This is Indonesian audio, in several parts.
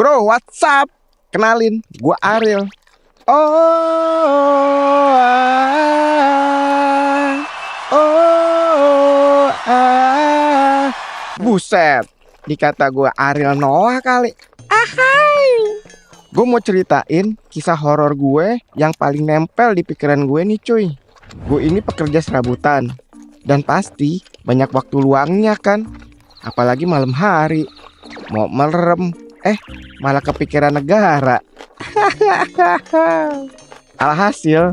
Bro, what's up? Kenalin, gua Ariel. Buset, dikata gua Ariel Noah kali. Ahai. Gue mau ceritain kisah horor gue yang paling nempel di pikiran gue nih cuy. Gue ini pekerja serabutan dan pasti banyak waktu luangnya kan. Apalagi malam hari. Mau merem, malah kepikiran negara. Alhasil,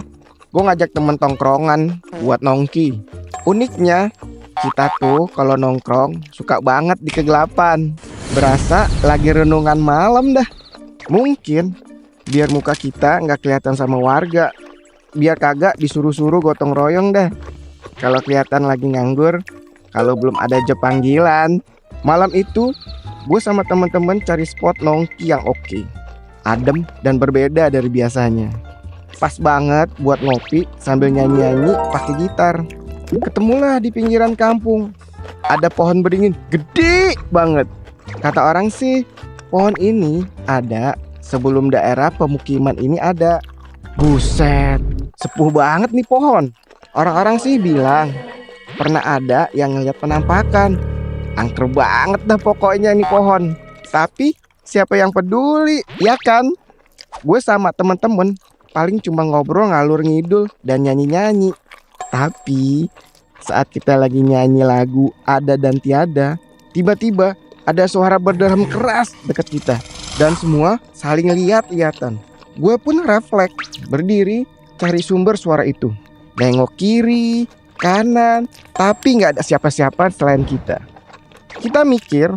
gue ngajak temen tongkrongan buat nongki. Uniknya, kita tuh kalau nongkrong suka banget di kegelapan. Berasa lagi renungan malam dah. Mungkin biar muka kita nggak kelihatan sama warga. Biar kagak disuruh-suruh gotong royong dah. Kalau kelihatan lagi nganggur, kalau belum ada job panggilan. Malam itu gue sama temen-temen cari spot nongki yang oke, adem dan berbeda dari biasanya. Pas banget buat ngopi sambil nyanyi-nyanyi pakai gitar. Ketemulah di pinggiran kampung. Ada pohon beringin gede banget. Kata orang sih pohon ini ada sebelum daerah pemukiman ini ada. Buset, sepuh banget nih pohon. Orang-orang sih bilang pernah ada yang ngeliat penampakan. Angker banget dah pokoknya nih pohon. Tapi siapa yang peduli, ya kan? Gue sama temen-temen paling cuma ngobrol ngalur ngidul dan nyanyi-nyanyi. Tapi saat kita lagi nyanyi lagu Ada dan Tiada, tiba-tiba ada suara berderam keras dekat kita. Dan semua saling lihat-lihatan. Gue pun refleks, berdiri cari sumber suara itu. Nengok kiri, kanan, tapi gak ada siapa-siapa selain kita. Kita mikir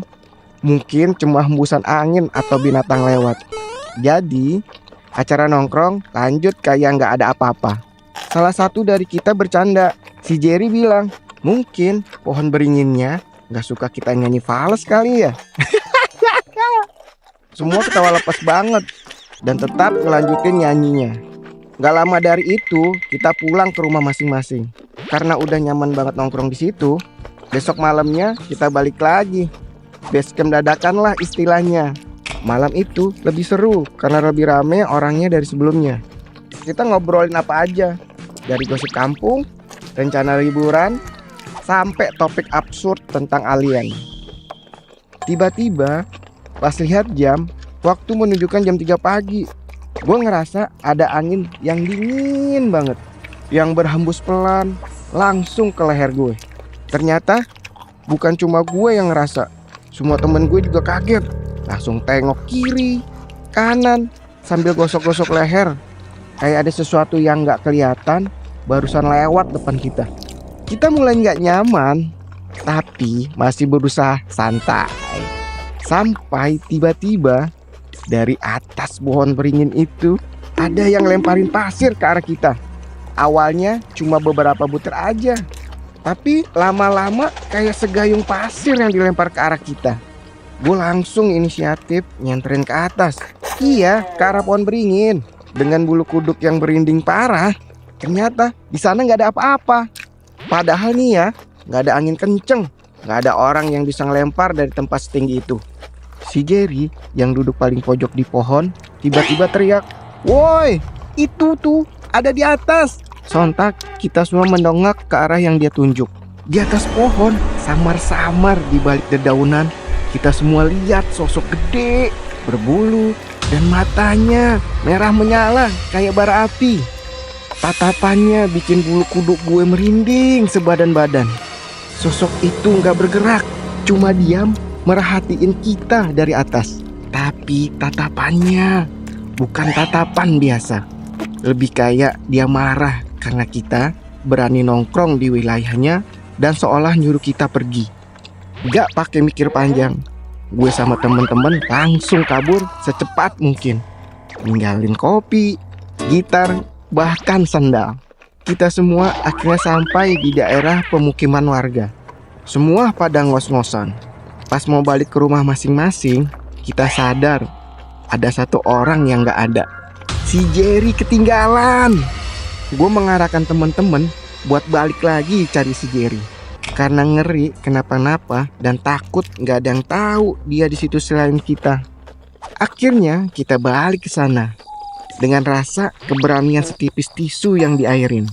mungkin cuma hembusan angin atau binatang lewat. Jadi acara nongkrong lanjut kayak gak ada apa-apa. Salah satu dari kita bercanda. Si Jerry bilang, mungkin pohon beringinnya gak suka kita nyanyi fals kali ya. Semua ketawa lepas banget dan tetap ngelanjutin nyanyinya. Gak lama dari itu kita pulang ke rumah masing-masing. Karena udah nyaman banget nongkrong di situ. Besok malamnya kita balik lagi. Basecamp dadakan lah istilahnya. Malam itu lebih seru karena lebih rame orangnya dari sebelumnya. Kita ngobrolin apa aja, dari gosip kampung, rencana liburan, sampai topik absurd tentang alien. Tiba-tiba pas lihat jam, waktu menunjukkan jam 3 pagi. Gue ngerasa ada angin yang dingin banget, yang berhembus pelan langsung ke leher gue. Ternyata bukan cuma gue yang ngerasa, semua temen gue juga kaget. Langsung tengok kiri, kanan, sambil gosok-gosok leher. Kayak ada sesuatu yang gak kelihatan barusan lewat depan kita. Kita mulai gak nyaman, tapi masih berusaha santai. Sampai tiba-tiba dari atas pohon beringin itu ada yang lemparin pasir ke arah kita. Awalnya cuma beberapa butir aja, tapi lama-lama kayak segayung pasir yang dilempar ke arah kita. Gue langsung inisiatif nyenterin ke atas. Iya, ke arah pohon beringin. Dengan bulu kuduk yang berinding parah. Ternyata di sana nggak ada apa-apa. Padahal nih ya, nggak ada angin kenceng, nggak ada orang yang bisa ngelempar dari tempat setinggi itu. Si Jerry yang duduk paling pojok di pohon tiba-tiba teriak, "Woi, itu tuh ada di atas!" Sontak kita semua mendongak ke arah yang dia tunjuk. Di atas pohon, samar-samar di balik dedaunan, kita semua lihat sosok gede, berbulu, dan matanya merah menyala kayak bara api. Tatapannya bikin bulu kuduk gue merinding sebadan-badan. Sosok itu gak bergerak, cuma diam merhatiin kita dari atas. Tapi tatapannya bukan tatapan biasa. Lebih kayak dia marah karena kita berani nongkrong di wilayahnya dan seolah nyuruh kita pergi. Gak pakai mikir panjang, gue sama temen-temen langsung kabur secepat mungkin. Ninggalin kopi, gitar, bahkan sandal. Kita semua akhirnya sampai di daerah pemukiman warga. Semua pada ngos-ngosan. Pas mau balik ke rumah masing-masing, kita sadar ada satu orang yang gak ada. Si Jerry ketinggalan. Gue mengarahkan temen-temen buat balik lagi cari si Jerry. Karena ngeri kenapa-napa dan takut gak ada yang tahu dia di situ selain kita. Akhirnya kita balik ke sana dengan rasa keberanian setipis tisu yang diairin.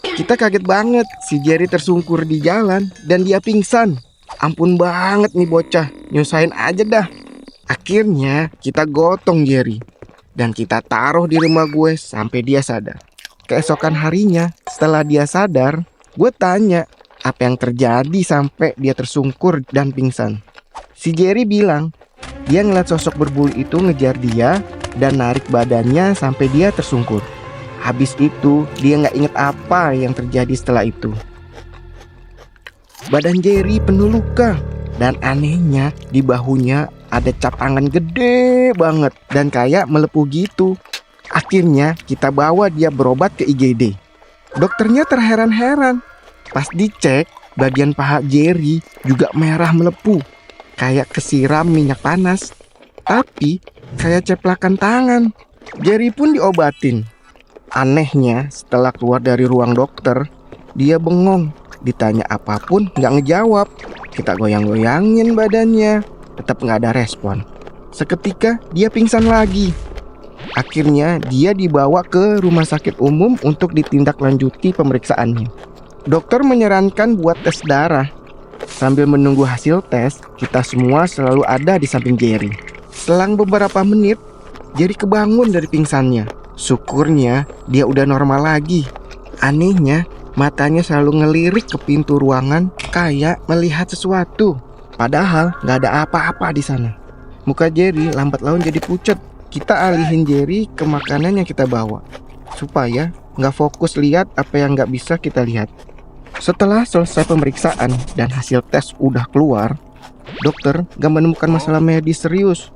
Kita kaget banget, si Jerry tersungkur di jalan dan dia pingsan. Ampun banget nih bocah, nyusahin aja dah. Akhirnya kita gotong Jerry dan kita taruh di rumah gue sampai dia sadar. Keesokan harinya setelah dia sadar, gue tanya apa yang terjadi sampai dia tersungkur dan pingsan. Si Jerry bilang dia ngeliat sosok berbulu itu ngejar dia dan narik badannya sampai dia tersungkur. Habis itu dia gak inget apa yang terjadi setelah itu. Badan Jerry penuh luka dan anehnya di bahunya ada cap angan gede banget dan kayak melepuh gitu. Akhirnya kita bawa dia berobat ke IGD. Dokternya terheran-heran. Pas dicek, bagian paha Jerry juga merah melepuh, kayak kesiram minyak panas. Tapi kayak ceplakan tangan. Jerry pun diobatin. Anehnya setelah keluar dari ruang dokter, dia bengong. Ditanya apapun gak ngejawab. Kita goyang-goyangin badannya, tetap gak ada respon. Seketika dia pingsan lagi. Akhirnya dia dibawa ke rumah sakit umum untuk ditindaklanjuti pemeriksaannya. Dokter menyarankan buat tes darah. Sambil menunggu hasil tes, kita semua selalu ada di samping Jerry. Selang beberapa menit, Jerry kebangun dari pingsannya. Syukurnya dia udah normal lagi. Anehnya, matanya selalu ngelirik ke pintu ruangan kayak melihat sesuatu. Padahal gak ada apa-apa di sana. Muka Jerry lambat laun jadi pucat. Kita alihin Jerry ke makanan yang kita bawa supaya gak fokus lihat apa yang gak bisa kita lihat. Setelah selesai pemeriksaan dan hasil tes udah keluar, dokter gak menemukan masalah medis serius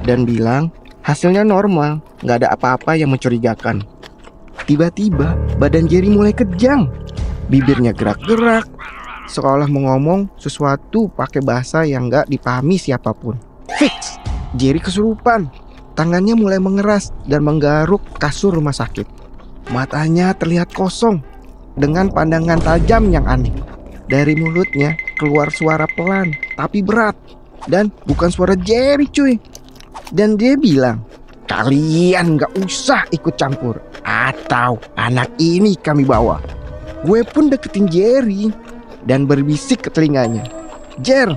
dan bilang hasilnya normal, gak ada apa-apa yang mencurigakan. Tiba-tiba badan Jerry mulai kejang. Bibirnya gerak-gerak, seolah mau ngomong sesuatu pakai bahasa yang gak dipahami siapapun. Fix! Jerry kesurupan. Tangannya mulai mengeras dan menggaruk kasur rumah sakit. Matanya terlihat kosong dengan pandangan tajam yang aneh. Dari mulutnya keluar suara pelan tapi berat. Dan bukan suara Jerry cuy. Dan dia bilang, kalian gak usah ikut campur, atau anak ini kami bawa. Gue pun deketin Jerry dan berbisik ke telinganya, Jer,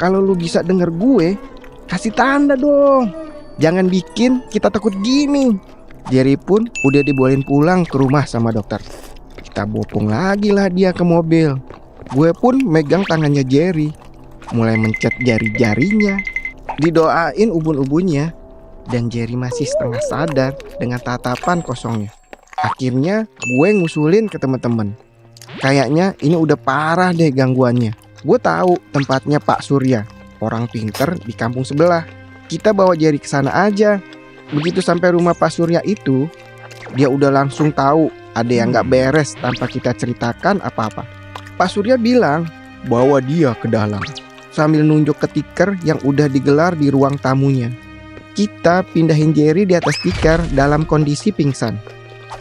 kalau lu bisa denger gue, kasih tanda dong. Jangan bikin kita takut gini. Jerry pun udah dibolehin pulang ke rumah sama dokter. Kita bopong lagi lah dia ke mobil. Gue pun megang tangannya Jerry, mulai mencet jari-jarinya, didoain ubun-ubunnya. Dan Jerry masih setengah sadar dengan tatapan kosongnya. Akhirnya gue ngusulin ke teman-teman. Kayaknya ini udah parah deh gangguannya. Gue tahu tempatnya Pak Surya, orang pinter di kampung sebelah. Kita bawa Jerry ke sana aja. Begitu sampai rumah Pak Surya itu, dia udah langsung tahu ada yang gak beres tanpa kita ceritakan apa-apa. Pak Surya bilang, bawa dia ke dalam, sambil nunjuk ke tikar yang udah digelar di ruang tamunya. Kita pindahin Jerry di atas tikar dalam kondisi pingsan.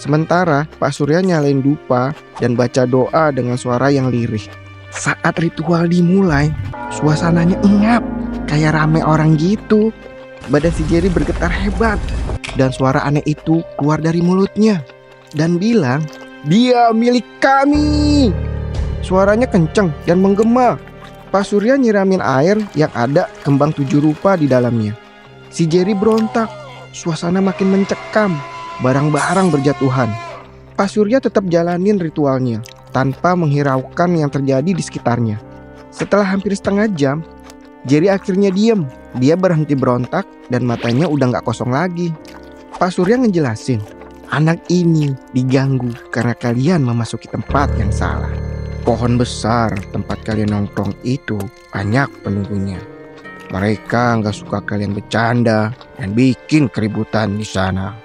Sementara Pak Surya nyalain dupa dan baca doa dengan suara yang lirih. Saat ritual dimulai, suasananya engap, kayak rame orang gitu. Badan si Jerry bergetar hebat dan suara aneh itu keluar dari mulutnya dan bilang, dia milik kami. Suaranya kenceng dan menggema. Pak Surya nyiramin air yang ada kembang 7 rupa di dalamnya. Si Jerry berontak, suasana makin mencekam, barang-barang berjatuhan. Pak Surya tetap jalanin ritualnya tanpa menghiraukan yang terjadi di sekitarnya. Setelah hampir setengah jam, Jerry akhirnya diem. Dia berhenti berontak dan matanya udah gak kosong lagi. Pak Surya ngejelasin, anak ini diganggu karena kalian memasuki tempat yang salah. Pohon besar tempat kalian nongkrong itu banyak penunggunya. Mereka nggak suka kalian bercanda dan bikin keributan di sana.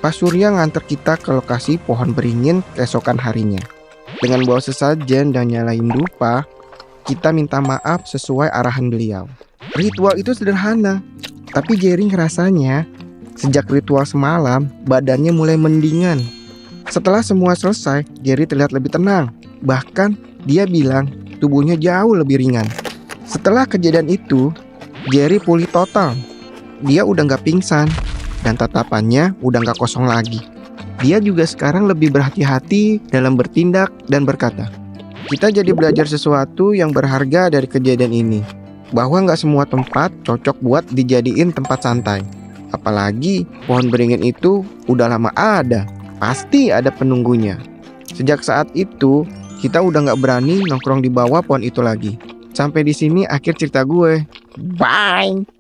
Pak Surya nganter kita ke lokasi pohon beringin keesokan harinya. Dengan bawa sesajen dan nyalain dupa, kita minta maaf sesuai arahan beliau. Ritual itu sederhana, tapi Jerry ngerasanya sejak ritual semalam badannya mulai mendingan. Setelah semua selesai, Jerry terlihat lebih tenang. Bahkan dia bilang tubuhnya jauh lebih ringan. Setelah kejadian itu, Jerry pulih total. dia udah nggak pingsan dan tatapannya udah nggak kosong lagi. Dia juga sekarang lebih berhati-hati dalam bertindak dan berkata. Kita jadi belajar sesuatu yang berharga dari kejadian ini, bahwa nggak semua tempat cocok buat dijadiin tempat santai. Apalagi pohon beringin itu udah lama ada, pasti ada penunggunya. Sejak saat itu, kita udah nggak berani nongkrong di bawah pohon itu lagi. Sampai di sini akhir cerita gue. Bye!